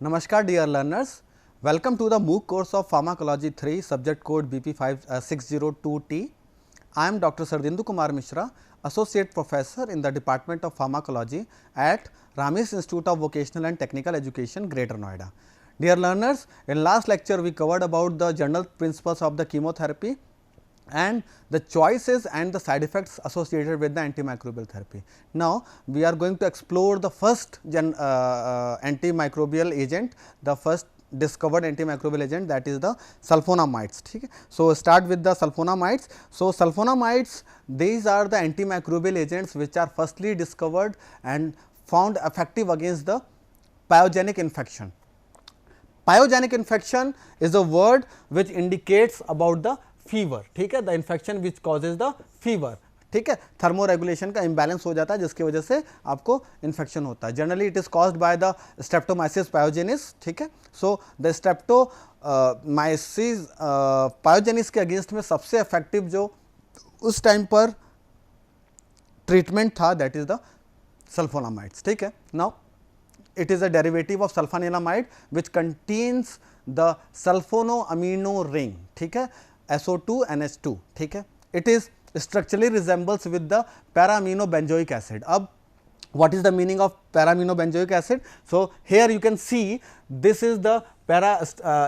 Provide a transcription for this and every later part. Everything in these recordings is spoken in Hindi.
Namaskar dear learners, welcome to the MOOC course of Pharmacology 3 subject code BP5602T. I am Dr. Sardindu Kumar Mishra, Associate Professor in the Department of Pharmacology at Ramesh Institute of Vocational and Technical Education, Greater Noida. Dear learners, in last lecture we covered about the general principles of the chemotherapy and the choices and the side effects associated with the antimicrobial therapy. Now, we are going to explore the first antimicrobial agent, the first discovered antimicrobial agent, that is the sulfonamides. Okay? So, start with the sulfonamides. So, sulfonamides, these are the antimicrobial agents which are firstly discovered and found effective against the pyogenic infection. Pyogenic infection is a word which indicates about the fever. ठीक है, the infection which causes the fever. ठीक है, थर्मो रेगुलेशन का इम्बैलेंस हो जाता है जिसकी वजह से आपको इन्फेक्शन होता है. Generally it is caused by the streptomyces pyogenes. ठीक है, सो द स्ट्रेप्टोमाइसिस पायोजेनिस के अगेंस्ट में सबसे इफेक्टिव जो उस टाइम पर ट्रीटमेंट था दैट इज द सल्फोनामाइड्स. ठीक है, now it is a derivative of sulfanilamide which contains the sulfonoamino ring. ठीक है, SO2NH2. ठीक है, it is structurally resembles with the para-aminobenzoic acid. अब what is the meaning of para-aminobenzoic acid? So here you can see this is the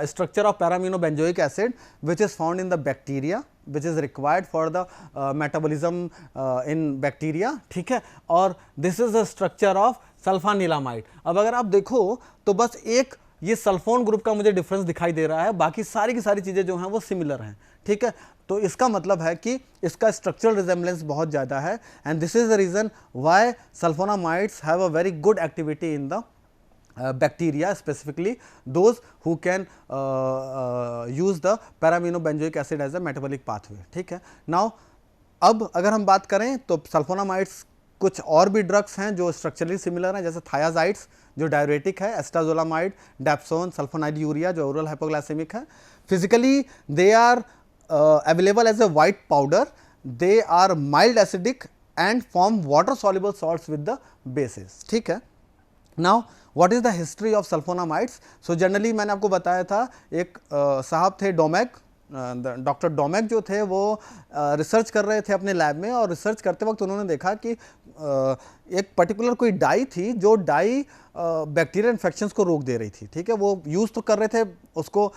structure of para-aminobenzoic acid which is found in the bacteria, which is required for the metabolism in bacteria. ठीक है, और this is the structure of सल्फानिलामाइड. अब अगर आप देखो तो बस एक ये सल्फोन ग्रुप का मुझे डिफरेंस दिखाई दे रहा है, बाकी सारी की सारी चीज़ें जो हैं वो सिमिलर हैं. ठीक है, तो इसका मतलब है कि इसका स्ट्रक्चरल रिजेम्बलेंस बहुत ज़्यादा है and this is the reason why sulphonamides have a very good activity in the bacteria, specifically those who can use the para-aminobenzoic acid as a metabolic pathway. ठीक है, नाउ अब अगर हम बात करें तो सल्फोनामाइड्स कुछ और भी ड्रग्स हैं जो स्ट्रक्चरली सिमिलर हैं, जैसे थायाजाइड्स जो डायरेटिक है, एस्टाजोलामाइड, डैप्सोन, सल्फोनाइड यूरिया जो ओरल हाइपोग्लाइसेमिक है. Physically they are available as a white powder, they are mild acidic and form water soluble salts with the bases. ठीक है, now what is the history of sulphonamides. So generally मैंने आपको बताया था एक साहब थे डोमेक, डॉक्टर डोमेक जो थे वो रिसर्च कर रहे थे अपने लैब में और रिसर्च करते वक्त उन्होंने देखा कि एक पर्टिकुलर कोई डाई थी जो डाई बैक्टीरियल इन्फेक्शंस को रोक दे रही थी. ठीक है, वो यूज़ तो कर रहे थे उसको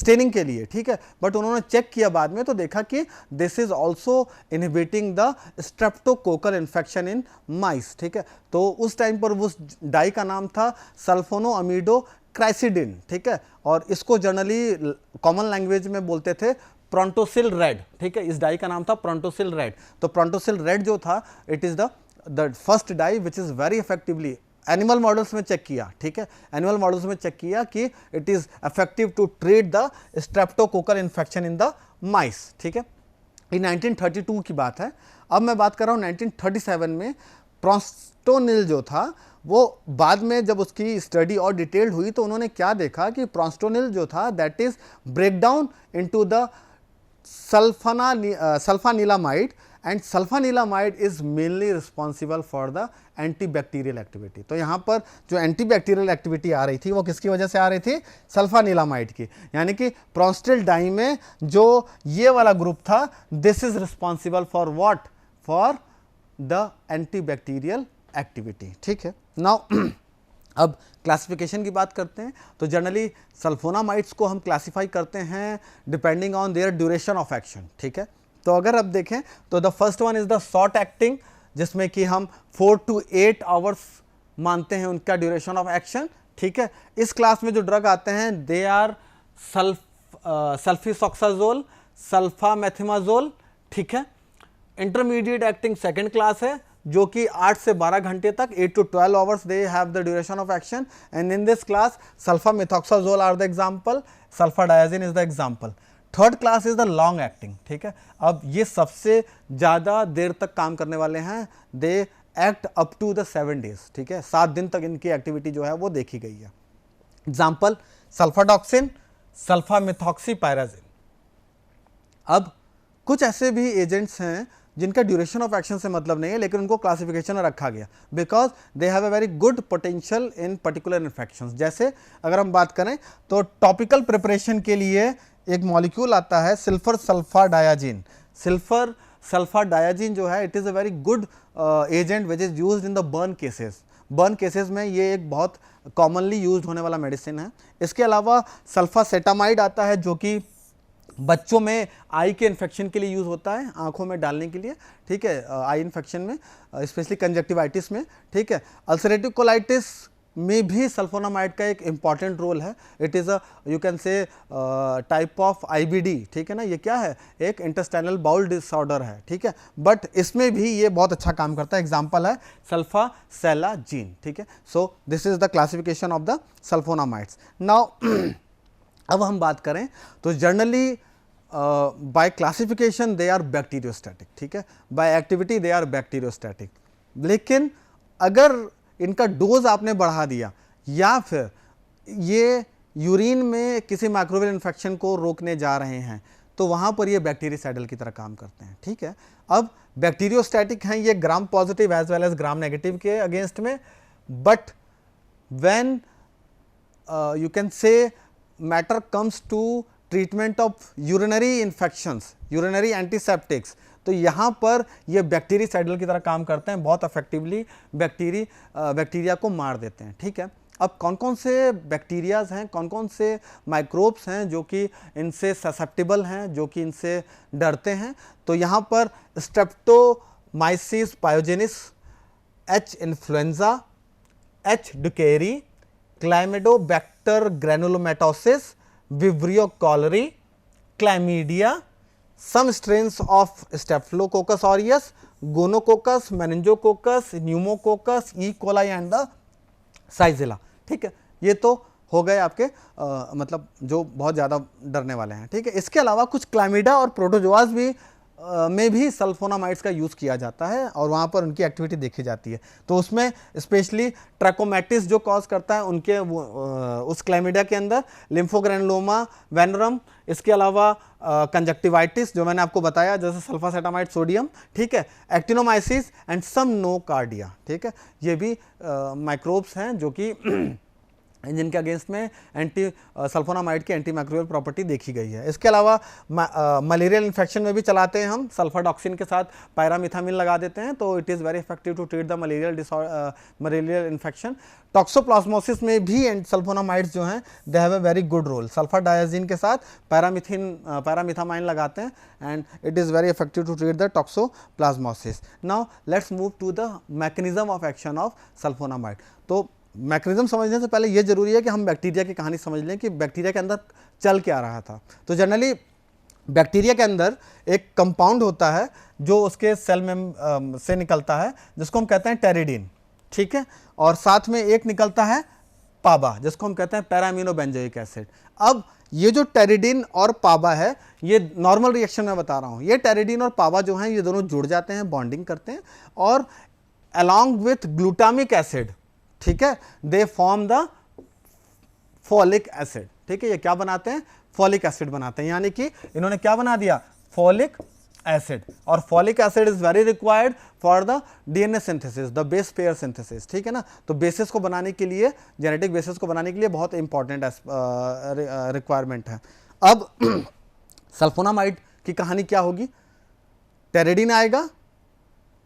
स्टेनिंग के लिए. ठीक है, बट उन्होंने चेक किया बाद में तो देखा कि this is also inhibiting the streptococcal infection in mice. ठीक है, तो उस टाइम पर उस डाई का नाम था सल्फोनोअमीडो क्राइसिडिन. ठीक है, और इसको जनरली कॉमन लैंग्वेज में बोलते थे प्रोंटोसिल रेड. ठीक है, इस डाई का नाम था प्रोंटोसिल रेड. तो प्रोंटोसिल रेड जो था it is the first dye which is very effectively animal models में चेक किया. ठीक है, एनिमल मॉडल्स में चेक किया कि it is effective to treat the streptococcal infection in the mice. ठीक है, ये 1932 की बात है. अब मैं बात कर रहा हूँ 1937 में प्रोस्टोनिल जो था वो बाद में जब उसकी स्टडी और डिटेल्ड हुई तो उन्होंने क्या देखा कि प्रोस्टोनिल जो था that is break down into the sulfanilamide and sulfanilamide is mainly responsible for the antibacterial activity. तो यहाँ पर जो एंटीबैक्टीरियल एक्टिविटी आ रही थी वो किसकी वजह से आ रही थी? सल्फानिलामाइड की. यानी कि प्रोस्टिल डाई में जो ये वाला ग्रुप था this is responsible for what? For the antibacterial activity. ठीक है, नाउ अब क्लासिफिकेशन की बात करते हैं तो जनरली सल्फोनामाइड्स को हम क्लासीफाई करते हैं depending on their duration of action. ठीक है, तो अगर आप देखें तो the first one is the short acting जिसमें कि हम 4 to 8 आवर्स मानते हैं उनका ड्यूरेशन ऑफ एक्शन. ठीक है, इस क्लास में जो ड्रग आते हैं दे आर सल्फिसॉक्साजोल, सल्फामेथिमाजोल. ठीक है, इंटरमीडिएट एक्टिंग सेकेंड क्लास है जो कि 8 से 12 घंटे तक 8 to 12 hours they have the duration of action and in this class sulfamethoxazole are the example, sulfadiazine is the example. Third class is the long acting. ठीक है, अब ये सबसे ज़्यादा देर तक काम करने वाले हैं, they act up to the 7 days. ठीक है, 7 दिन तक इनकी एक्टिविटी जो है वो देखी गई है. एग्जाम्पल सल्फाडॉक्सिन, सल्फामेथॉक्सीपायराजिन. अब कुछ ऐसे भी एजेंट्स हैं जिनका ड्यूरेशन ऑफ एक्शन से मतलब नहीं है, लेकिन उनको क्लासिफिकेशन में रखा गया because they have a very good potential in particular infections. जैसे अगर हम बात करें तो टॉपिकल प्रिपरेशन के लिए एक मॉलिक्यूल आता है सल्फर सल्फाडायाजिन। सल्फर सल्फाडायाजिन जो है it is a very good agent which is used in the burn cases. Burn cases में ये एक बहुत कॉमनली यूज होने वाला मेडिसिन है। इसके अलावा सल्फासेटामाइड आता है जो कि बच्चों में आई के इन्फेक्शन के लिए यूज़ होता है, आंखों में डालने के लिए, ठीक है, आई इन्फेक्शन में, स्पेशली कंजक्टिवाइटिस में, ठीक है। अल्सरेटिव कोलाइटिस में भी सल्फोनामाइड का एक इंपॉर्टेंट रोल है। It is a you can से टाइप ऑफ आईबीडी, ठीक है ना, ये क्या है, एक इंटेस्टाइनल बाउल डिसऑर्डर है, ठीक है, बट इसमें भी ये बहुत अच्छा काम करता है। एग्जांपल है सल्फासेलाजीन, ठीक है। So this is the classification of the sulphonamides. Now अब हम बात करें तो generally by classification they are bacteriostatic, ठीक है, by activity they are bacteriostatic. लेकिन अगर इनका डोज आपने बढ़ा दिया या फिर ये यूरिन में किसी माइक्रोबियल इन्फेक्शन को रोकने जा रहे हैं तो वहाँ पर ये बैक्टीरिसाइडल की तरह काम करते हैं, ठीक है। अब बैक्टीरियोस्टैटिक हैं ये gram positive as well as gram negative के अगेंस्ट में, but when you can say matter comes to treatment of urinary infections, urinary antiseptics, तो यहाँ पर ये बैक्टीरिसाइडल की तरह काम करते हैं, बहुत इफेक्टिवली बैक्टीरिया को मार देते हैं, ठीक है। अब कौन कौन से बैक्टीरियाज हैं, कौन कौन से माइक्रोब्स हैं जो कि इनसे ससेप्टिबल हैं, जो कि इनसे डरते हैं, तो यहाँ पर streptomyces pyogenes, H influenzae, H ducreyi, calymmatobacter granulomatis, vibrio cholerae, chlamydia, some strains of Staphylococcus aureus, Gonococcus, Meningococcus, Pneumococcus, E. coli and the Shigella, ठीक है। ये तो हो गए आपके मतलब जो बहुत ज़्यादा डरने वाले हैं, ठीक है। इसके अलावा कुछ क्लामिडा और प्रोटोजोआज भी में भी सल्फोनामाइड्स का यूज़ किया जाता है और वहाँ पर उनकी एक्टिविटी देखी जाती है। तो उसमें स्पेशली ट्रैकोमैटिस जो कॉज करता है उनके उस क्लैमिडा के अंदर लिम्फोग्रैनुलोमा वेनरम, इसके अलावा कंजक्टिवाइटिस जो मैंने आपको बताया जैसे सल्फासेटामाइड सोडियम, ठीक है, एक्टिनोमाइसिस एंड सम नोकार्डिया, ठीक है। ये भी माइक्रोब्स हैं जो कि जिनके अगेंस्ट में एंटी सल्फोनामाइड की एंटी माइक्रोबियल प्रॉपर्टी देखी गई है। इसके अलावा मलेरियल इन्फेक्शन में भी चलाते हैं हम, सल्फाडॉक्सिन के साथ पायरामिथामिन लगा देते हैं, तो it is very effective to treat the malarial infection. Toxoplasmosis में भी सल्फोनामाइड्स जो हैं they have a very good role. Sulfadiazine के साथ पैरामिथामाइन लगाते हैं and it is very effective to treat the toxoplasmosis. Now let's move to the mechanism of action of sulfonamide. तो मैकेनिज्म समझने से पहले ये जरूरी है कि हम बैक्टीरिया की कहानी समझ लें कि बैक्टीरिया के अंदर चल क्या रहा था। तो जनरली बैक्टीरिया के अंदर एक कंपाउंड होता है जो उसके सेल में से निकलता है जिसको हम कहते हैं टेरिडीन, ठीक है, और साथ में एक निकलता है पाबा जिसको हम कहते हैं पैरामिनो बेंजोइक एसिड। अब ये जो टेरिडीन और पाबा है ये नॉर्मल रिएक्शन में बता रहा हूँ, ये टेरिडीन और पाबा जो हैं ये दोनों जुड़ जाते हैं, बॉन्डिंग करते हैं और अलॉन्ग विथ ग्लूटामिक एसिड, ठीक है, they form the folic acid, ठीक है। ये क्या बनाते हैं, फॉलिक एसिड बनाते हैं, यानी कि इन्होंने क्या बना दिया, फॉलिक एसिड। और folic acid is very required for the DNA synthesis, the base pair synthesis, ठीक है ना। तो बेसिस को बनाने के लिए, जेनेटिक बेसिस को बनाने के लिए बहुत इंपॉर्टेंट रिक्वायरमेंट है। अब सल्फोनामाइड की कहानी क्या होगी, टेरिडीन आएगा,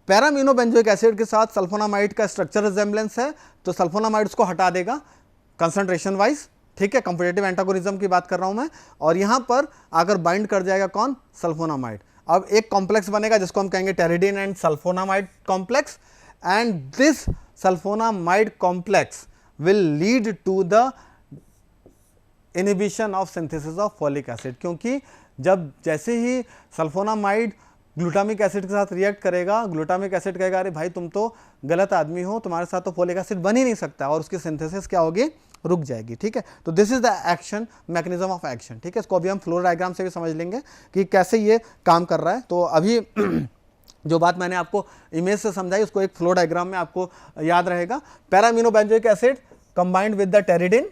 पैरामिनो बेंजोइक एसिड के साथ सल्फोनामाइड का स्ट्रक्चर रिजेंबलेंस है, तो सल्फोनामाइड्स को हटा देगा कंसंट्रेशन वाइज, ठीक है, कंपेटिटिव एंटागोनिज्म की बात कर रहा हूं मैं, और यहां पर आकर बाइंड कर जाएगा कौन, सल्फोनामाइड। अब एक कॉम्प्लेक्स बनेगा जिसको हम कहेंगे pteridine and sulfonamide complex, and this sulfonamide complex will lead to the inhibition of synthesis of folic acid, क्योंकि जब जैसे ही सल्फोनामाइड ग्लूटामिक एसिड के साथ रिएक्ट करेगा, ग्लूटामिक एसिड कहेगा अरे भाई तुम तो गलत आदमी हो, तुम्हारे साथ तो फोलिक एसिड बन ही नहीं सकता, और उसकी सिंथेसिस क्या होगी, रुक जाएगी, ठीक है। तो this is the action, mechanism of action, ठीक है। इसको अभी हम फ्लो डायग्राम से भी समझ लेंगे कि कैसे ये काम कर रहा है। तो अभी जो बात मैंने आपको इमेज से समझाई उसको एक फ्लो डायग्राम में आपको याद रहेगा। Para amino benzoic acid combined with the pteridine,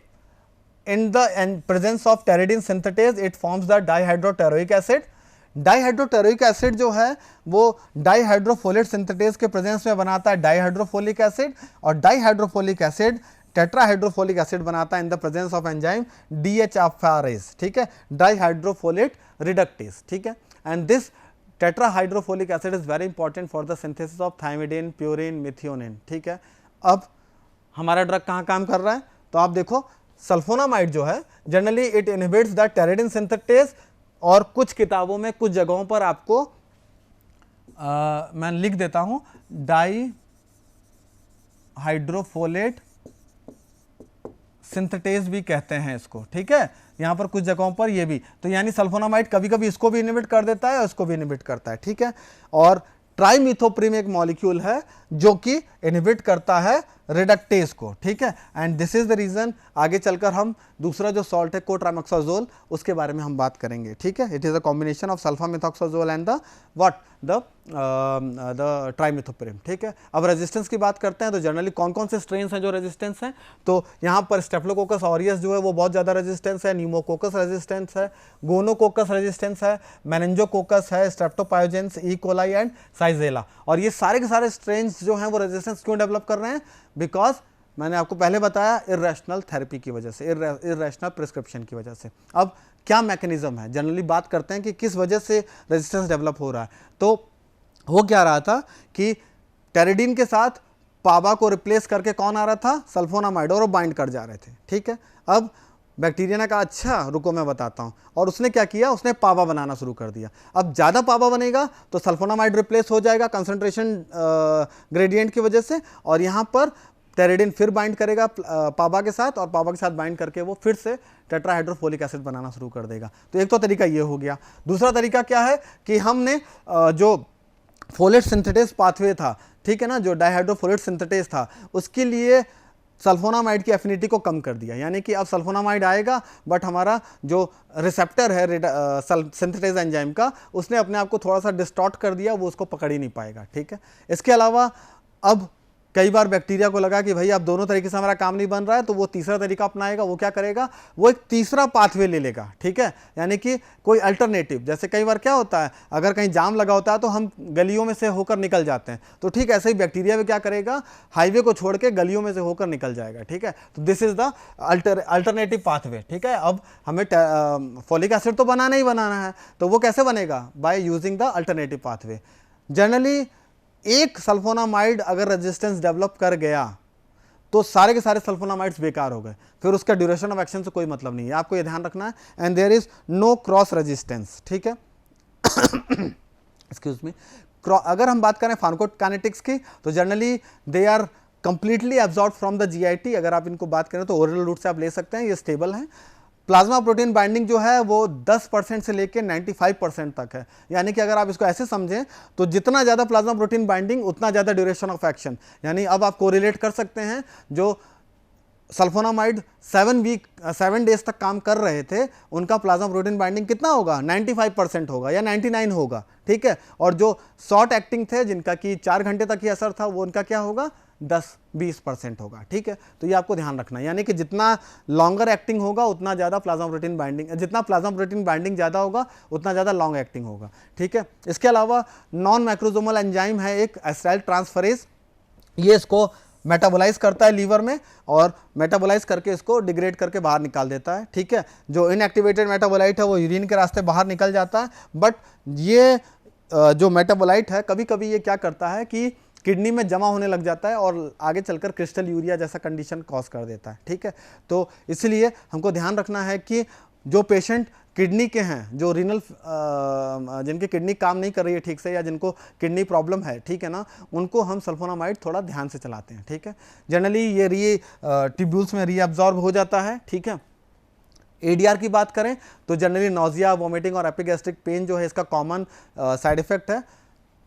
in the presence of pteridine synthetase it forms the dihydroteroic acid, dihydropteroic acid जो है वो डाईहाइड्रोफोलेट सिंथेटेज के प्रेजेंस में बनाता है डाईहाइड्रोफोलिक एसिड, और डाईहाइड्रोफोलिक एसिड टेट्राहाइड्रोफोलिक एसिड बनाता है in the presence of enzyme DHFRase, ठीक है, डाईहाइड्रोफोलेट रिडक्टेज, ठीक है। And this tetrahydrofolic acid is very important for the synthesis of thymidine, purine, methionine, ठीक है। अब हमारा ड्रग कहाँ काम कर रहा है, तो आप देखो सल्फोनामाइड जो है generally it inhibits the pteridine synthetase, और कुछ किताबों में कुछ जगहों पर आपको मैं लिख देता हूं डाईहाइड्रोफोलेट सिंथेटेज भी कहते हैं इसको, ठीक है। यहां पर कुछ जगहों पर ये भी, तो यानी सल्फोनामाइड कभी कभी इसको भी इनहिबिट कर देता है और इसको भी इनहिबिट करता है, ठीक है। और ट्राइमिथोप्रिम एक मॉलिक्यूल है जो कि इनहिबिट करता है रिडक्टेज को, ठीक है। And this is the reason, आगे चलकर हम दूसरा जो सॉल्ट है कोट्रामेक्साजोल, उसके बारे में हम बात करेंगे, ठीक है। It is a combination of sulfamethoxazole and the what the trimethoprim, ठीक है। अब रेजिस्टेंस की बात करते हैं तो जनरली कौन कौन से स्ट्रेन्स हैं जो रेजिस्टेंस हैं, तो यहाँ पर स्टेफ्लोकोकस ऑरियस जो है वो बहुत ज़्यादा रेजिस्टेंस है, न्यूमोकोकस रेजिस्टेंस है, गोनोकोकस रेजिस्टेंस है, मेनिंजोकोकस है, स्ट्रेप्टोपायोजेंस, ई कोलाई एंड साइजेला। और ये सारे के सारे स्ट्रेन्स जो हैं वो रेजिस्टेंस क्यों डेवलप कर रहे हैं, बिकॉज मैंने आपको पहले बताया इर्रेशनल थेरेपी की वजह से, इर्रेशनल प्रिस्क्रिप्शन की वजह से। अब क्या मैकेनिज्म है, जनरली बात करते हैं कि किस वजह से रेजिस्टेंस डेवलप हो रहा है, तो हो क्या रहा था कि टेरिडीन के साथ पाबा को रिप्लेस करके कौन आ रहा था, सल्फोनामाइड, और वो बाइंड कर जा रहे थे, ठीक है। अब बैक्टीरिया ने कहा अच्छा रुको मैं बताता हूँ, और उसने क्या किया, उसने पाबा बनाना शुरू कर दिया। अब ज़्यादा पाबा बनेगा तो सल्फोनामाइड रिप्लेस हो जाएगा कंसंट्रेशन ग्रेडियंट की वजह से, और यहाँ पर टेरिडीन फिर बाइंड करेगा पाबा के साथ, और पाबा के साथ बाइंड करके वो फिर से टेट्राहाइड्रोफोलिक एसिड बनाना शुरू कर देगा। तो एक तो तरीका ये हो गया। दूसरा तरीका क्या है कि हमने जो फोलेट सिंथेटेज पाथवे था, ठीक है ना, जो डाईहाइड्रोफोलेट सिंथेटेज था, उसके लिए सल्फोनामाइड की एफिनिटी को कम कर दिया, यानी कि अब सल्फोनामाइड आएगा बट हमारा जो रिसेप्टर है सिंथेटेज एंजाइम का, उसने अपने आप को थोड़ा सा डिस्टॉर्ट कर दिया, वो उसको पकड़ ही नहीं पाएगा, ठीक है। इसके अलावा अब कई बार बैक्टीरिया को लगा कि भाई अब दोनों तरीके से हमारा काम नहीं बन रहा है, तो वो तीसरा तरीका अपनाएगा। वो क्या करेगा, वो एक तीसरा पाथवे ले लेगा, ठीक है, यानी कि कोई अल्टरनेटिव। जैसे कई बार क्या होता है, अगर कहीं जाम लगा होता है तो हम गलियों में से होकर निकल जाते हैं, तो ठीक ऐसे ही बैक्टीरिया भी क्या करेगा, हाईवे को छोड़ के गलियों में से होकर निकल जाएगा, ठीक है। तो this is the alternative pathway, ठीक है। अब हमें फोलिक एसिड तो बनाना ही बनाना है, तो वो कैसे बनेगा, by using the alternative pathway. Generally एक सल्फोनामाइड अगर रेजिस्टेंस डेवलप कर गया तो सारे के सारे सल्फोनामाइड्स बेकार हो गए, फिर उसका ड्यूरेशन ऑफ एक्शन से कोई मतलब नहीं है, आपको ये ध्यान रखना है। And there is no cross resistance, ठीक है। Excuse me. अगर हम बात करें फार्माकोकाइनेटिक्स की, तो generally they are completely absorb from the GIT। अगर आप इनको बात करें तो ओरल रूट से आप ले सकते हैं, ये स्टेबल हैं। प्लाज्मा प्रोटीन बाइंडिंग जो है वो 10% से लेकर 95% तक है, यानी कि अगर आप इसको ऐसे समझें तो जितना ज़्यादा प्लाज्मा प्रोटीन बाइंडिंग उतना ज़्यादा ड्यूरेशन ऑफ एक्शन। यानी अब आप कोरिलेट कर सकते हैं, जो सल्फोनामाइड 7 डेज तक काम कर रहे थे, उनका प्लाज्मा प्रोटीन बाइंडिंग कितना होगा, 95% होगा या 99 होगा, ठीक है। और जो शॉर्ट एक्टिंग थे, जिनका कि 4 घंटे तक ही असर था, वो उनका क्या होगा, 10-20% होगा, ठीक है। तो ये आपको ध्यान रखना है, यानी कि जितना लॉन्गर एक्टिंग होगा उतना ज़्यादा प्लाज्मा प्रोटीन बाइंडिंग, जितना प्लाज्मा प्रोटीन बाइंडिंग ज़्यादा होगा उतना ज़्यादा लॉन्ग एक्टिंग होगा, ठीक है। इसके अलावा नॉन मैक्रोजोमल एंजाइम है एक एसिटाइल ट्रांसफरेज, ये इसको मेटाबोलाइज करता है लीवर में, और मेटाबोलाइज करके इसको डिग्रेड करके बाहर निकाल देता है, ठीक है। जो इनएक्टिवेटेड मेटाबोलाइट है वो यूरिन के रास्ते बाहर निकल जाता है, बट ये जो मेटाबोलाइट है कभी कभी ये क्या करता है कि किडनी में जमा होने लग जाता है और आगे चलकर क्रिस्टल यूरिया जैसा कंडीशन कॉज कर देता है, ठीक है। तो इसलिए हमको ध्यान रखना है कि जो पेशेंट किडनी के हैं, जो रीनल जिनकी किडनी काम नहीं कर रही है ठीक से, या जिनको किडनी प्रॉब्लम है, ठीक है ना, उनको हम सल्फोनामाइड थोड़ा ध्यान से चलाते हैं, ठीक है। जनरली ये ट्यूब्यूल्स में रीअब्जॉर्ब हो जाता है, ठीक है। ADR की बात करें तो जनरली नोजिया, वोमिटिंग और एपिगैस्ट्रिक पेन जो है इसका कॉमन साइड इफेक्ट है।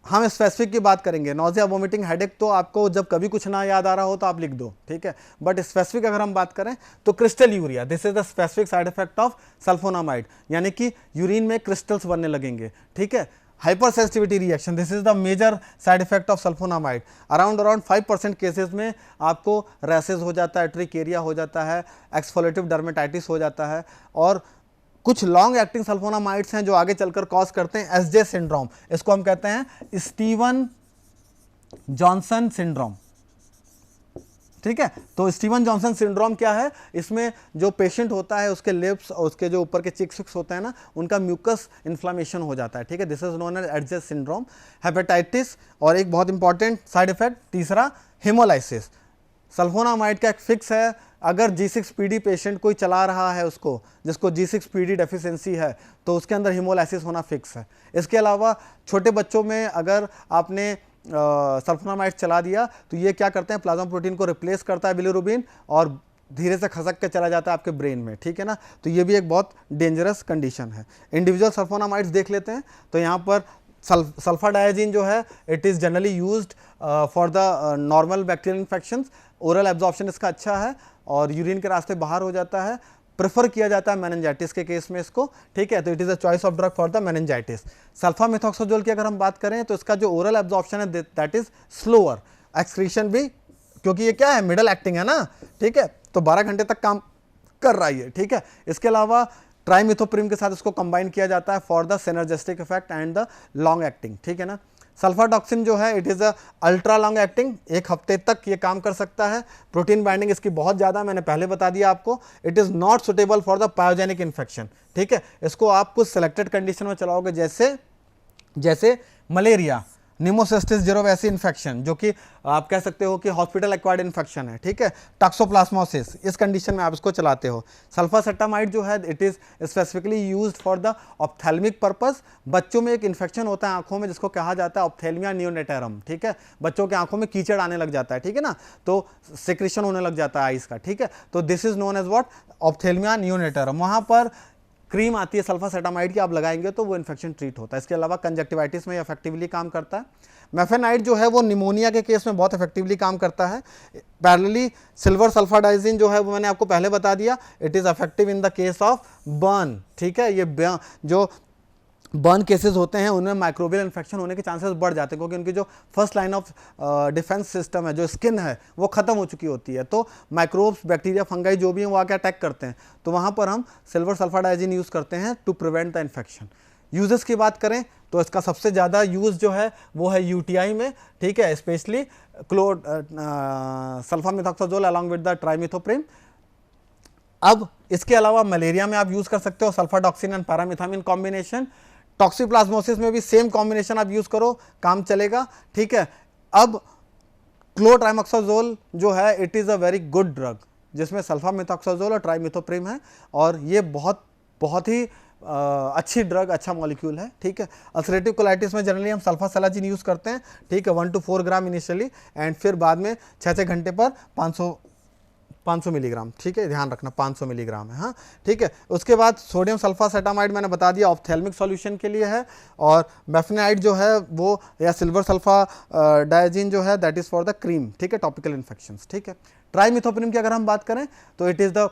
हम स्पेसिफिक की बात करेंगे, नोजिया, वोमिटिंग, हेडेक तो आपको जब कभी कुछ ना याद आ रहा हो तो आप लिख दो, ठीक है। बट स्पेसिफिक अगर हम बात करें तो crystalluria, this is the specific side effect of sulphonamide, यानी कि यूरिन में क्रिस्टल्स बनने लगेंगे, ठीक है। Hypersensitivity reaction, this is the major side effect of sulphonamide. Around 5% cases में आपको रैसेस हो जाता है, ट्रिकेरिया हो जाता है, एक्सफोलेटिव डर्मेटाइटिस हो जाता है, और कुछ लॉन्ग एक्टिंग सल्फोनामाइड्स हैं जो आगे चलकर कॉज करते हैं एसजे सिंड्रोम, इसको हम कहते हैं स्टीवन जॉनसन सिंड्रोम, ठीक है। तो स्टीवन जॉनसन सिंड्रोम क्या है, इसमें जो पेशेंट होता है उसके लिप्स और उसके जो ऊपर के चिक्स होते हैं ना, उनका म्यूकस इन्फ्लामेशन हो जाता है, ठीक है। This is known as SJ syndrome. Hepatitis और एक बहुत इंपॉर्टेंट साइड इफेक्ट तीसरा हेमोलाइसिस। सल्फोनामाइड का एक फिक्स है, अगर G6PD पेशेंट कोई चला रहा है उसको, जिसको G6PD डेफिशिएंसी है, तो उसके अंदर हेमोलाइसिस होना फिक्स है। इसके अलावा छोटे बच्चों में अगर आपने सल्फोनामाइड चला दिया तो ये क्या करते हैं, प्लाज्मा प्रोटीन को रिप्लेस करता है बिलिरुबिन और धीरे से खसक के चला जाता है आपके ब्रेन में, ठीक है ना। तो ये भी एक बहुत डेंजरस कंडीशन है। इंडिविजुअल सल्फोनामाइड्स देख लेते हैं। तो यहाँ पर सल्फाडायाजिन जो है it is generally used for the normal bacterial infections. Oral absorption इसका अच्छा है और यूरिन के रास्ते बाहर हो जाता है। प्रेफर किया जाता है मेनिंजाइटिस के केस में इसको, ठीक है। तो it is a choice of drug for the meningitis. Sulfamethoxazole की अगर हम बात करें तो इसका जो ओरल एब्जॉर्प्शन है दैट इज स्लोअर, एक्सक्रीशन भी, क्योंकि ये क्या है, मिडल एक्टिंग है ना, ठीक है। तो 12 घंटे तक काम कर रहा है, ठीक है। इसके अलावा ट्राइमिथोप्रिम के साथ इसको कंबाइन किया जाता है for the synergistic effect and the long acting, ठीक है ना। सल्फाटॉक्सिन जो है it is a ultra long acting, 1 हफ्ते तक ये काम कर सकता है। प्रोटीन बाइंडिंग इसकी बहुत ज़्यादा, मैंने पहले बता दिया आपको। It is not suitable for the pyogenic infection, ठीक है। इसको आप कुछ सिलेक्टेड कंडीशन में चलाओगे, जैसे मलेरिया, निमोसिस्टिस जिरोवैसी इन्फेक्शन, जो कि आप कह सकते हो कि हॉस्पिटल एक्वायर्ड इन्फेक्शन है, ठीक है। टॉक्सोप्लाज्मोसिस, इस कंडीशन में आप इसको चलाते हो। सल्फासेटामाइड जो है it is specifically used for the ophthalmic purpose. बच्चों में एक इन्फेक्शन होता है आंखों में जिसको कहा जाता है ऑप्थेल्मिया नियोनेटेरम, ठीक है। बच्चों के आंखों में कीचड़ आने लग जाता है, ठीक है ना, तो सिक्रेशन होने लग जाता है आइस का, ठीक है। तो this is known as what, ophthalmia neonatorum. वहां पर क्रीम आती है सल्फासेटामाइड की, आप लगाएंगे तो वो इन्फेक्शन ट्रीट होता है। इसके अलावा कंजक्टिवाइटिस में इफेक्टिवली काम करता है। मेफेनाइड जो है वो निमोनिया के केस में बहुत इफेक्टिवली काम करता है। पैरेलली सिल्वर सल्फाडाइजिन जो है वो मैंने आपको पहले बता दिया, it is effective in the case of burn, ठीक है। ये जो बर्न केसेस होते हैं उनमें माइक्रोबियल इन्फेक्शन होने के चांसेस बढ़ जाते हैं, क्योंकि उनकी जो first line of defence system है, जो स्किन है, वो खत्म हो चुकी होती है। तो माइक्रोब्स, बैक्टीरिया, फंगाई जो भी हैं वो आके अटैक करते हैं। तो वहाँ पर हम सिल्वर सल्फाडाइजिन यूज़ करते हैं to prevent the infection. Uses की बात करें तो इसका सबसे ज़्यादा यूज़ जो है वो है यूटीआई में, ठीक है, स्पेशली सल्फामेथॉक्सोजोल अलॉन्ग विद द ट्राइमिथोप्रिम। अब इसके अलावा मलेरिया में आप यूज़ कर सकते हो सल्फाडॉक्सिन एंड पैरामिथामिन कॉम्बिनेशन। टॉक्सिप्लाज्मोसिस में भी सेम कॉम्बिनेशन आप यूज़ करो, काम चलेगा, ठीक है। अब क्लोट्राइमोक्साजोल जो है it is a very good drug, जिसमें सल्फामेथॉक्साजोल और ट्राइमिथोप्रिम है, और ये बहुत ही अच्छी ड्रग, अच्छा मॉलिक्यूल है, ठीक है। अल्सरेटिव कोलाइटिस में जनरली हम सल्फासेलाजिन यूज़ करते हैं, ठीक है, 1 to 4 ग्राम इनिशियली, एंड फिर बाद में 6 घंटे पर 500 मिलीग्राम, ठीक है, ध्यान रखना 500 मिलीग्राम है, हाँ, ठीक है। उसके बाद सोडियम सल्फासेटामाइड मैंने बता दिया ऑप्थेल्मिक सॉल्यूशन के लिए है, और मेफेनाइड जो है वो, या सिल्वर सल्फा डायजिन जो है that is for the cream, ठीक है, टॉपिकल इन्फेक्शंस, ठीक है। ट्राइमिथोप्रिम की अगर हम बात करें तो it is the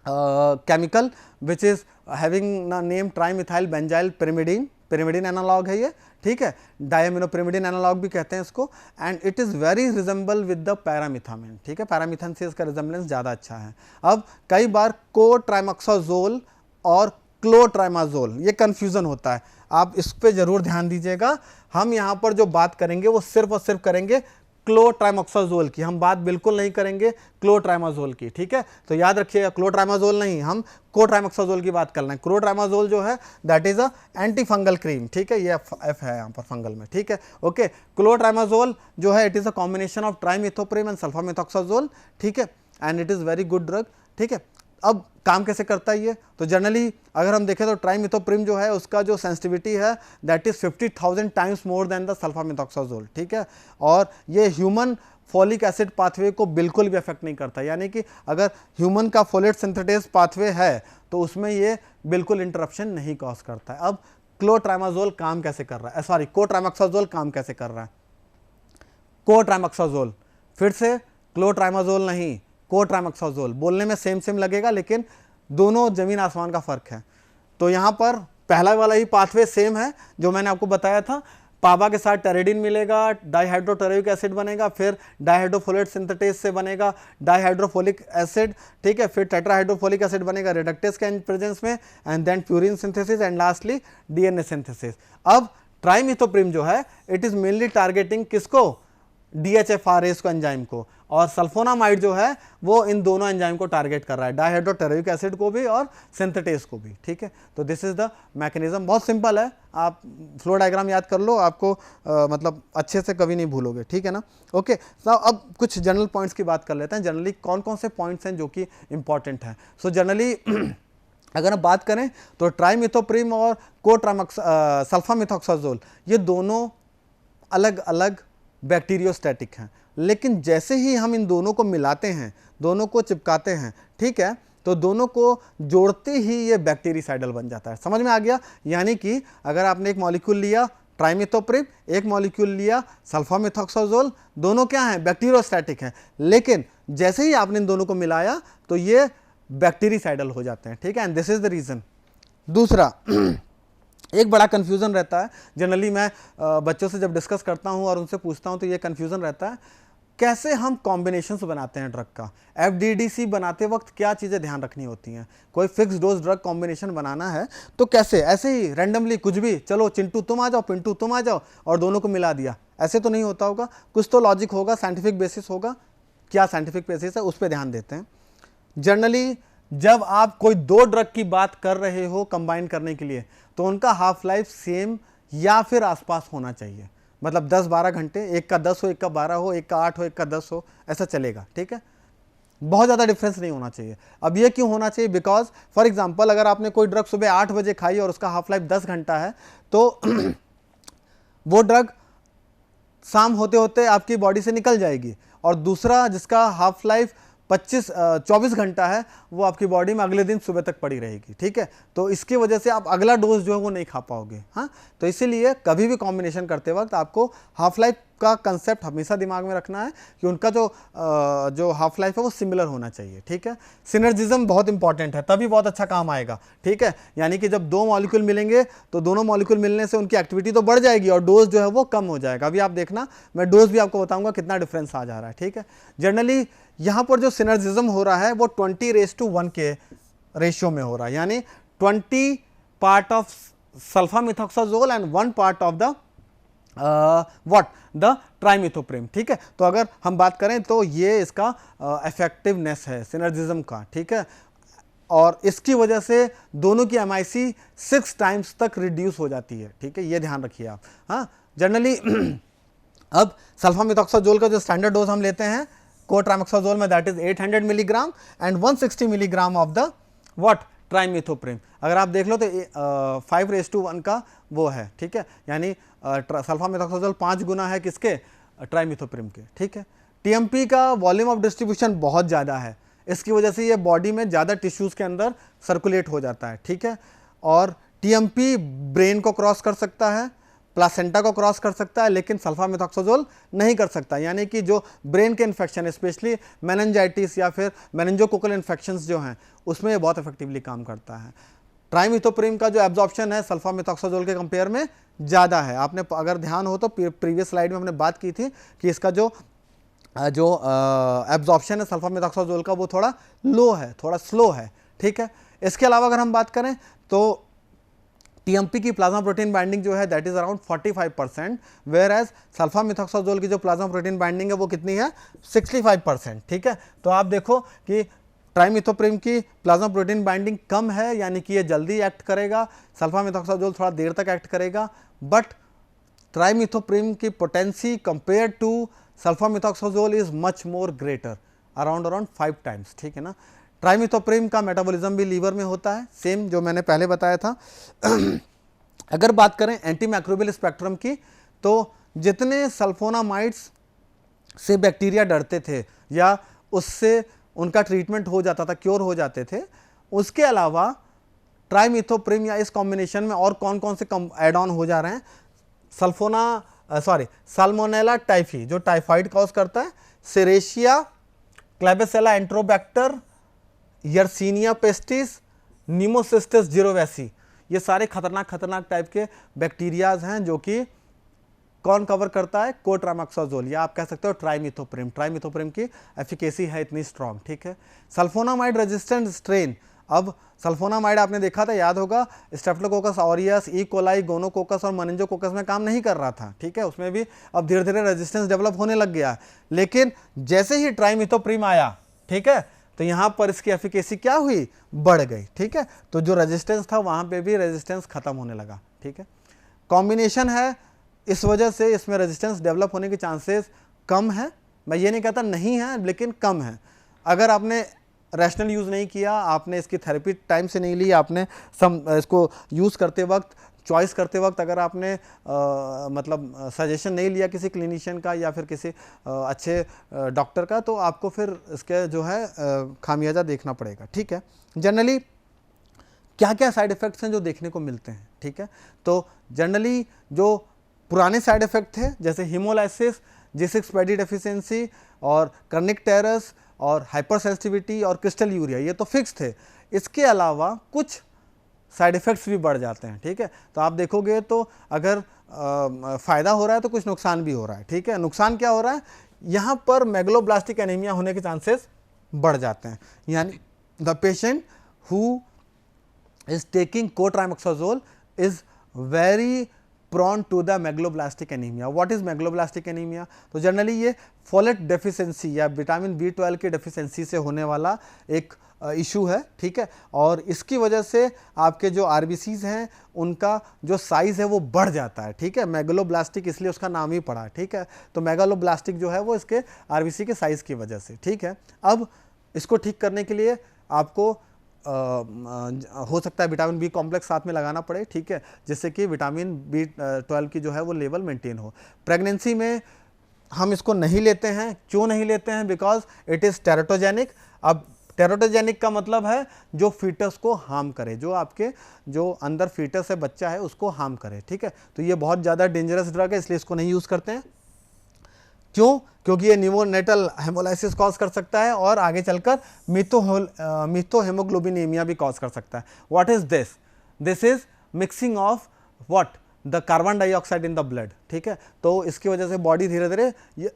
chemical which is having name trimethyl benzyl pyrimidine analogue है ये, ठीक है। डायमिनोप्रिमिडिन एनालॉग भी कहते हैं इसको, and it is very resemble with the pyrimethamine, ठीक है। पैरामिथान से इसका रिजेंबलेंस ज़्यादा अच्छा है। अब कई बार कोट्राइमोक्साजोल और क्लोट्राइमाजोल ये कन्फ्यूज़न होता है, आप इस पर ज़रूर ध्यान दीजिएगा। हम यहाँ पर जो बात करेंगे वो सिर्फ और सिर्फ करेंगे क्लोट्राइमोक्साजोल की, हम बात बिल्कुल नहीं करेंगे क्लोट्राइमाजोल की, ठीक है। तो याद रखिएगा क्लोट्राइमाजोल नहीं, हम कोट्राइमोक्साजोल की बात कर रहे हैं। क्लोट्राइमाजोल जो है that is a anti fungal cream, ठीक है, ये एफ है यहाँ पर फंगल में, ठीक है, ओके। क्लोट्राइमाजोल जो है it is a combination of trimethoprim and sulfamethoxazole, ठीक है, and it is very good drug, ठीक है। अब काम कैसे करता है ये, तो जनरली अगर हम देखें तो ट्राइमिथोप्रिम जो है उसका जो सेंसिटिविटी है that is 50,000 times more than the sulfamethoxazole, ठीक है। और ये ह्यूमन फॉलिक एसिड पाथवे को बिल्कुल भी अफेक्ट नहीं करता, यानी कि अगर ह्यूमन का फोलेट सिंथेटेज पाथवे है तो उसमें ये बिल्कुल इंटरप्शन नहीं कॉज करता है। अब क्लोट्राइमाजोल काम कैसे कर रहा है, सॉरी कोट्राइमोक्साजोल काम कैसे कर रहा है। कोट्राइमोक्साजोल, फिर से क्लोट्राइमाजोल नहीं, कोट्राइमोक्साजोल, बोलने में सेम लगेगा लेकिन दोनों जमीन आसमान का फ़र्क है। तो यहाँ पर पहला वाला ही पाथवे सेम है जो मैंने आपको बताया था, पावा के साथ टेरेडिन मिलेगा, डाइहाइड्रोटेरोइक एसिड बनेगा, फिर डाइहाइड्रोफोलेट सिंथेटेज से बनेगा डाइहाइड्रोफोलिक एसिड, ठीक है, फिर टेट्राहाइड्रोफोलिक एसिड बनेगा रिडक्टेज के प्रेजेंस में, and then purine synthesis, and lastly DNA synthesis. अब ट्राइमिथोप्रिम जो है इट इज मेनली टारगेटिंग किसको, DHFRase को, एंजाइम को, और सल्फोनामाइड जो है वो इन दोनों एंजाइम को टारगेट कर रहा है, डाइहाइड्रोटेरोइक एसिड को भी और सिंथेटेज को भी, ठीक है। तो दिस इज द मैकेनिज्म, बहुत सिंपल है, आप फ्लो डायग्राम याद कर लो, आपको मतलब अच्छे से कभी नहीं भूलोगे, ठीक है ना। ओके, तो अब कुछ जनरल पॉइंट्स की बात कर लेते हैं, जनरली कौन कौन से पॉइंट्स हैं जो कि इंपॉर्टेंट हैं। सो जनरली अगर हम बात करें तो ट्राइमिथोप्रिम और सल्फामिथोक्साजोल ये दोनों अलग अलग बैक्टीरियोस्टैटिक हैं, लेकिन जैसे ही हम इन दोनों को मिलाते हैं, दोनों को चिपकाते हैं, ठीक है, तो दोनों को जोड़ते ही ये बैक्टीरिसाइडल बन जाता है। समझ में आ गया? यानी कि अगर आपने एक मॉलिक्यूल लिया ट्राइमिथोप्रिम, एक मॉलिक्यूल लिया सल्फामिथोक्साजोल, दोनों क्या हैं, बैक्टीरियोस्टैटिक हैं, लेकिन जैसे ही आपने इन दोनों को मिलाया तो ये बैक्टीरिसाइडल हो जाते हैं, ठीक है, and this is the reason. दूसरा एक बड़ा कन्फ्यूज़न रहता है, जनरली मैं बच्चों से जब डिस्कस करता हूं और उनसे पूछता हूं तो ये कन्फ्यूज़न रहता है, कैसे हम कॉम्बिनेशंस बनाते हैं ड्रग का, FDDC बनाते वक्त क्या चीज़ें ध्यान रखनी होती हैं, कोई फिक्स डोज ड्रग कॉम्बिनेशन बनाना है तो कैसे, ऐसे ही रैंडमली कुछ भी, चलो चिंटू तुम आ जाओ, पिंटू तुम आ जाओ और दोनों को मिला दिया, ऐसे तो नहीं होता होगा, कुछ तो लॉजिक होगा, साइंटिफिक बेसिस होगा, क्या साइंटिफिक बेसिस है उस पर ध्यान देते हैं। जनरली जब आप कोई दो ड्रग की बात कर रहे हो कंबाइन करने के लिए तो उनका हाफ लाइफ सेम या फिर आसपास होना चाहिए, मतलब 10-12 घंटे, एक का 10 हो, एक का 12 हो, एक का 8 हो, एक का 10 हो, ऐसा चलेगा, ठीक है, बहुत ज़्यादा डिफरेंस नहीं होना चाहिए। अब ये क्यों होना चाहिए, बिकॉज फॉर एग्जांपल अगर आपने कोई ड्रग सुबह 8 बजे खाई और उसका हाफ लाइफ 10 घंटा है तो वो ड्रग शाम होते होते आपकी बॉडी से निकल जाएगी, और दूसरा जिसका हाफ लाइफ 24 घंटा है वो आपकी बॉडी में अगले दिन सुबह तक पड़ी रहेगी, ठीक है, तो इसकी वजह से आप अगला डोज जो है वो नहीं खा पाओगे। हाँ, तो इसीलिए कभी भी कॉम्बिनेशन करते वक्त आपको हाफ लाइफ का कंसेप्ट हमेशा दिमाग में रखना है कि उनका जो हाफ लाइफ है वो सिमिलर होना चाहिए, ठीक है। सिनर्जिज्म बहुत इंपॉर्टेंट है, तभी बहुत अच्छा काम आएगा, ठीक है, यानी कि जब दो मॉलिक्यूल मिलेंगे तो दोनों मॉलिक्यूल मिलने से उनकी एक्टिविटी तो बढ़ जाएगी और डोज जो है वो कम हो जाएगा। अभी आप देखना, मैं डोज भी आपको बताऊंगा कितना डिफरेंस आ जा रहा है, ठीक है। जनरली यहाँ पर जो सिनर्जिज्म हो रहा है वो 20:1 के रेशियो में हो रहा है, यानी 20 part of sulfamethoxazole and 1 part of the the trimethoprim, ठीक है। तो अगर हम बात करें तो ये इसका इफेक्टिवनेस है सिनर्जिज्म का, ठीक है, और इसकी वजह से दोनों की MIC 6 टाइम्स तक रिड्यूस हो जाती है, ठीक है, ये ध्यान रखिए आप। हाँ, जनरली अब सल्फामिथोक्साजोल का जो स्टैंडर्ड डोज हम लेते हैं कोट्रामेक्साजोल में, that is 800 milligram and 160 milligram of the what, trimethoprim. अगर आप देख लो तो 5:1 का वो है, ठीक है, यानी सल्फामिथोक्साजोल 5 गुना है किसके, ट्राइमिथोप्रिम के, ठीक है। TMP का वॉल्यूम ऑफ डिस्ट्रीब्यूशन बहुत ज़्यादा है, इसकी वजह से ये बॉडी में ज़्यादा टिश्यूज़ के अंदर सर्कुलेट हो जाता है, ठीक है, और TMP ब्रेन को क्रॉस कर सकता है, प्लासेंटा को क्रॉस कर सकता है, लेकिन सल्फामिथोक्साजोल नहीं कर सकता, यानी कि जो ब्रेन के इन्फेक्शन स्पेशली मेनिंजाइटिस या फिर मेनिंजोकोकल इन्फेक्शंस जो हैं उसमें ये बहुत इफेक्टिवली काम करता है। ट्राइमिथोप्रिम का जो एब्जॉर्प्शन है सल्फामिथोक्साजोल के कंपेयर में ज़्यादा है, आपने अगर ध्यान हो तो प्रीवियस स्लाइड में हमने बात की थी कि इसका जो एब्जॉर्प्शन है सल्फामिथोक्साजोल का वो थोड़ा लो है, थोड़ा स्लो है, ठीक है। इसके अलावा अगर हम बात करें तो TMP की प्लाज्मा प्रोटीन बाइंडिंग जो है that is around 45%, whereas sulfamethoxazole की जो प्लाज्मा प्रोटीन बाइंडिंग है वो कितनी है, 65%, ठीक है। तो आप देखो कि ट्राइमिथोप्रिम की प्लाज्मा प्रोटीन बाइंडिंग कम है, यानी कि ये जल्दी एक्ट करेगा, सल्फामिथोक्साजोल थोड़ा देर तक एक्ट करेगा, बट ट्राइमिथोप्रिम की potency compare to sulfamethoxazole is much more greater, around 5 times, ठीक है ना। ट्राइमिथोप्रिम का मेटाबॉलिज्म भी लीवर में होता है, सेम जो मैंने पहले बताया था। अगर बात करें एंटी माइक्रोबियल स्पेक्ट्रम की, तो जितने सल्फोनामाइड्स से बैक्टीरिया डरते थे या उससे उनका ट्रीटमेंट हो जाता था, क्योर हो जाते थे, उसके अलावा ट्राइमिथोप्रिम या इस कॉम्बिनेशन में और कौन कौन से एड ऑन हो जा रहे हैं, साल्मोनेला टाइफी जो टाइफाइड कॉज करता है, सेरेशिया, क्लेबेसिला एंट्रोबैक्टर, यर्सीनिया पेस्टिस, नीमोसिस्टिस जिरोवैसी, ये सारे खतरनाक टाइप के बैक्टीरियाज हैं जो कि कौन कवर करता है? कोट्रामेक्साजोल, या आप कह सकते हो ट्राइमिथोप्रिम। ट्राइमिथोप्रिम की एफिकेसी है इतनी स्ट्रॉन्ग, ठीक है। सल्फोनामाइड रेजिस्टेंट स्ट्रेन, अब सल्फोनामाइड आपने देखा था, याद होगा, Staphylococcus aureus, E coli, gonococcus और मेनिंजोकोकस में काम नहीं कर रहा था, ठीक है, उसमें भी अब धीरे धीरे रेजिस्टेंस डेवलप होने लग गया। लेकिन जैसे ही ट्राइमिथोप्रिम आया, ठीक है, तो यहाँ पर इसकी एफिकेसी क्या हुई? बढ़ गई, ठीक है। तो जो रेजिस्टेंस था वहाँ पे भी रेजिस्टेंस खत्म होने लगा, ठीक है। कॉम्बिनेशन है, इस वजह से इसमें रेजिस्टेंस डेवलप होने के चांसेस कम है। मैं ये नहीं कहता नहीं है, लेकिन कम है। अगर आपने रैशनल यूज़ नहीं किया, आपने इसकी थेरेपी टाइम से नहीं ली, आपने इसको यूज़ करते वक्त, चॉइस करते वक्त अगर आपने मतलब सजेशन नहीं लिया किसी क्लिनिशियन का या फिर किसी अच्छे डॉक्टर का, तो आपको फिर इसके जो है खामियाजा देखना पड़ेगा, ठीक है। जनरली क्या क्या साइड इफ़ेक्ट्स हैं जो देखने को मिलते हैं, ठीक है। तो जनरली जो पुराने साइड इफ़ेक्ट थे, जैसे हीमोलाइसिस, G6PD डेफिशिएंसी और कर्निक टेरस और हाइपर सेंसिटिविटी और क्रिस्टल यूरिया, ये तो फिक्स थे। इसके अलावा कुछ साइड इफ़ेक्ट्स भी बढ़ जाते हैं, ठीक है। तो आप देखोगे तो अगर फ़ायदा हो रहा है तो कुछ नुकसान भी हो रहा है, ठीक है। नुकसान क्या हो रहा है? यहाँ पर मेगलोब्लास्टिक एनीमिया होने के चांसेस बढ़ जाते हैं, यानी the patient who is taking cotrimoxazole is very prone to the megaloblastic anemia. What is megaloblastic anemia? तो जनरली ये फोलेट डेफिशिएंसी या विटामिन B12 की डेफिशिएंसी से होने वाला एक इशू है, ठीक है। और इसकी वजह से आपके जो आरबीसीज हैं उनका जो साइज़ है वो बढ़ जाता है, ठीक है। मेगलोब्लास्टिक इसलिए उसका नाम ही पड़ा, ठीक है। तो मेगालोब्लास्टिक जो है वो इसके आरबीसी के साइज़ की वजह से, ठीक है। अब इसको ठीक करने के लिए आपको हो सकता है विटामिन बी कॉम्प्लेक्स साथ में लगाना पड़े, ठीक है, जिससे कि विटामिन B12 की जो है वो लेवल मेंटेन हो। प्रेगनेंसी में हम इसको नहीं लेते हैं, क्यों नहीं लेते हैं? Because it is teratogenic. अब टेराटोजेनिक का मतलब है जो फीटस को हार्म करे, जो आपके जो अंदर फीटस है, बच्चा है, उसको हार्म करे, ठीक है। तो ये बहुत ज़्यादा डेंजरस ड्रग है, इसलिए इसको नहीं यूज़ करते हैं। क्यों? क्योंकि ये नियोनेटल हेमोलाइसिस कॉज कर सकता है और आगे चलकर मिथोहेमोग्लोबिनेमिया भी कॉज कर सकता है। What is this? This is mixing of what? The carbon dioxide in the blood, ठीक है। तो इसकी वजह से बॉडी धीरे धीरे ये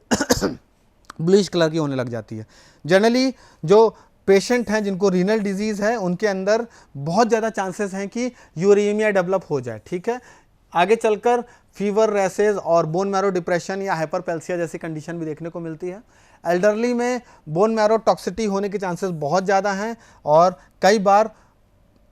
ब्लूइश कलर की होने लग जाती है। जनरली जो पेशेंट हैं जिनको रीनल डिजीज़ है उनके अंदर बहुत ज़्यादा चांसेस हैं कि यूरेमिया डेवलप हो जाए, ठीक है। आगे चलकर फीवर, रैसेज और बोन मैरो डिप्रेशन या हाइपरपेल्सिया जैसी कंडीशन भी देखने को मिलती है। एल्डरली में बोन मैरो टॉक्सिटी होने के चांसेस बहुत ज़्यादा हैं और कई बार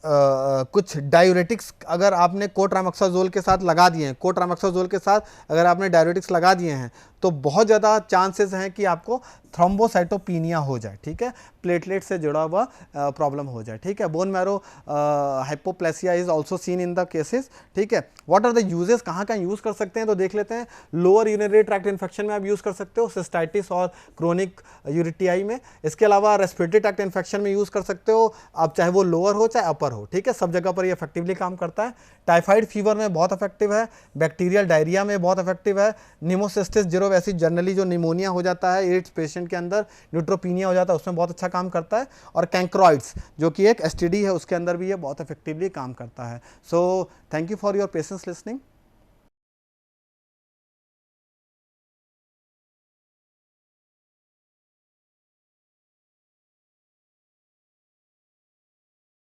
कुछ डायूरेटिक्स अगर आपने कोट्रामेक्साजोल के साथ लगा दिए हैं, कोट्रामेक्साजोल के साथ अगर आपने डायूरेटिक्स लगा दिए हैं तो बहुत ज़्यादा चांसेस हैं कि आपको थ्रोम्बोसाइटोपिनिया हो जाए, ठीक है, प्लेटलेट से जुड़ा हुआ प्रॉब्लम हो जाए, ठीक है। Bone marrow hypoplasia is also seen in the cases, ठीक है। What are the uses? कहाँ कहाँ यूज़ कर सकते हैं तो देख लेते हैं। लोअर यूरिनरी ट्रैक्ट इन्फेक्शन में आप यूज़ कर सकते हो, सिस्टाइटिस और क्रोनिक यूरिटियाई में। इसके अलावा रेस्पिरेटरी ट्रैक्ट इन्फेक्शन में यूज़ कर सकते हो आप, चाहे वो लोअर हो चाहे अपर हो, ठीक है, सब जगह पर ये इफेक्टिवली काम करता है। टाइफाइड फीवर में बहुत इफेक्टिव है, बैक्टीरियल डायरिया में बहुत इफेक्टिव है, निमोसिस्टिस जिरोवैसी जनरली जो निमोनिया हो जाता है एड्स पेशेंट के अंदर, न्यूट्रोपीनिया हो जाता है, उसमें बहुत अच्छा काम करता है। और कैंक्रोइड्स जो कि एक एसटीडी है उसके अंदर भी ये बहुत इफेक्टिवली काम करता है। So thank you for your patience listening.